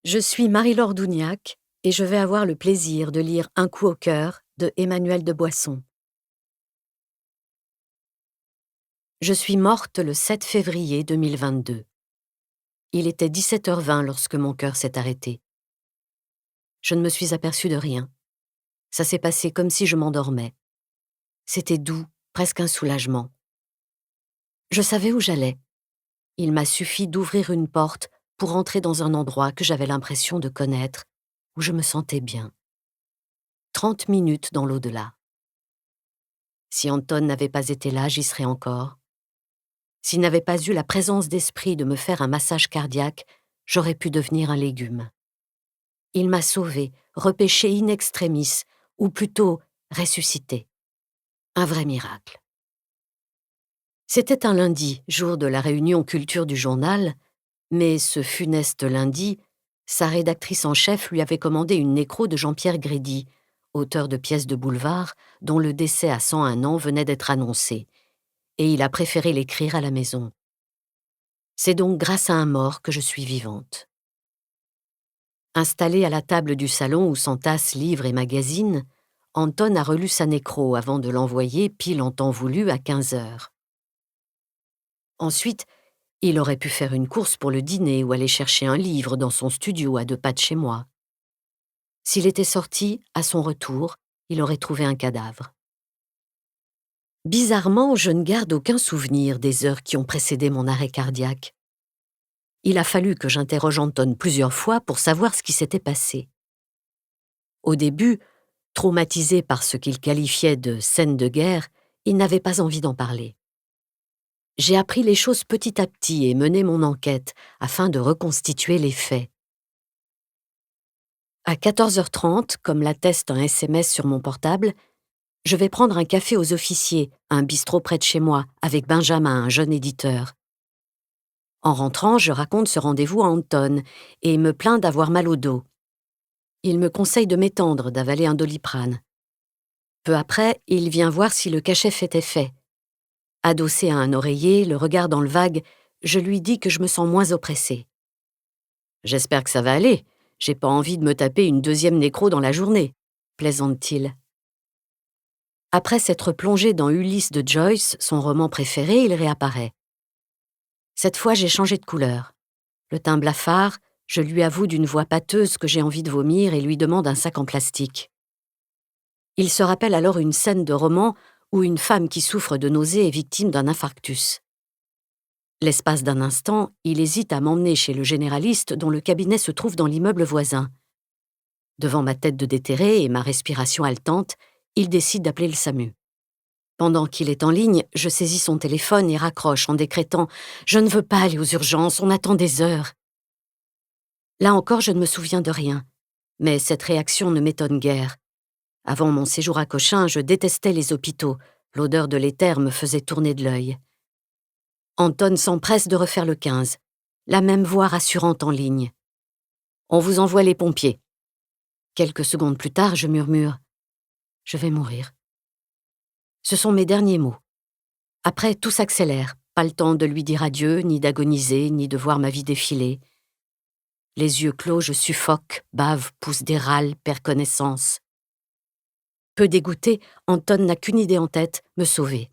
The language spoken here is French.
Je suis Marie-Laure Douniac et je vais avoir le plaisir de lire Un coup au cœur de Emmanuel de Boisson. Je suis morte le 7 février 2022. Il était 17h20 lorsque mon cœur s'est arrêté. Je ne me suis aperçue de rien. Ça s'est passé comme si je m'endormais. C'était doux, presque un soulagement. Je savais où j'allais. Il m'a suffi d'ouvrir une porte pour entrer dans un endroit que j'avais l'impression de connaître, où je me sentais bien. 30 minutes dans l'au-delà. Si Anton n'avait pas été là, j'y serais encore. S'il n'avait pas eu la présence d'esprit de me faire un massage cardiaque, j'aurais pu devenir un légume. Il m'a sauvée, repêchée in extremis, ou plutôt ressuscitée. Un vrai miracle. C'était un lundi, jour de la réunion culture du journal, mais ce funeste lundi, sa rédactrice en chef lui avait commandé une nécro de Jean-Pierre Grédy, auteur de pièces de boulevard dont le décès à 101 ans venait d'être annoncé, et il a préféré l'écrire à la maison. C'est donc grâce à un mort que je suis vivante. Installé à la table du salon où s'entassent livres et magazines, Anton a relu sa nécro avant de l'envoyer pile en temps voulu à 15h. Ensuite, il aurait pu faire une course pour le dîner ou aller chercher un livre dans son studio à 2 pas de chez moi. S'il était sorti, à son retour, il aurait trouvé un cadavre. Bizarrement, je ne garde aucun souvenir des heures qui ont précédé mon arrêt cardiaque. Il a fallu que j'interroge Anton plusieurs fois pour savoir ce qui s'était passé. Au début, traumatisé par ce qu'il qualifiait de scène de guerre, il n'avait pas envie d'en parler. J'ai appris les choses petit à petit et mené mon enquête afin de reconstituer les faits. À 14h30, comme l'atteste un SMS sur mon portable, je vais prendre un café aux officiers, un bistrot près de chez moi, avec Benjamin, un jeune éditeur. En rentrant, je raconte ce rendez-vous à Anton et me plains d'avoir mal au dos. Il me conseille de m'étendre, d'avaler un Doliprane. Peu après, il vient voir si le cachef était fait. Adossé à un oreiller, le regard dans le vague, je lui dis que je me sens moins oppressée. « J'espère que ça va aller. J'ai pas envie de me taper une deuxième nécro dans la journée, » plaisante-t-il. Après s'être plongé dans Ulysse de Joyce, son roman préféré, il réapparaît. Cette fois, j'ai changé de couleur. Le teint blafard, je lui avoue d'une voix pâteuse que j'ai envie de vomir et lui demande un sac en plastique. Il se rappelle alors une scène de roman où une femme qui souffre de nausées est victime d'un infarctus. L'espace d'un instant, il hésite à m'emmener chez le généraliste dont le cabinet se trouve dans l'immeuble voisin. Devant ma tête de déterré et ma respiration haletante, il décide d'appeler le SAMU. Pendant qu'il est en ligne, je saisis son téléphone et raccroche en décrétant « Je ne veux pas aller aux urgences, on attend des heures ». Là encore, je ne me souviens de rien, mais cette réaction ne m'étonne guère. Avant mon séjour à Cochin, je détestais les hôpitaux. L'odeur de l'éther me faisait tourner de l'œil. Anton s'empresse de refaire le 15. La même voix rassurante en ligne. « On vous envoie les pompiers. » Quelques secondes plus tard, je murmure « Je vais mourir. » Ce sont mes derniers mots. Après, tout s'accélère. Pas le temps de lui dire adieu, ni d'agoniser, ni de voir ma vie défiler. Les yeux clos, je suffoque, bave, pousse des râles, perds connaissance. Peu dégoûté, Anton n'a qu'une idée en tête, me sauver.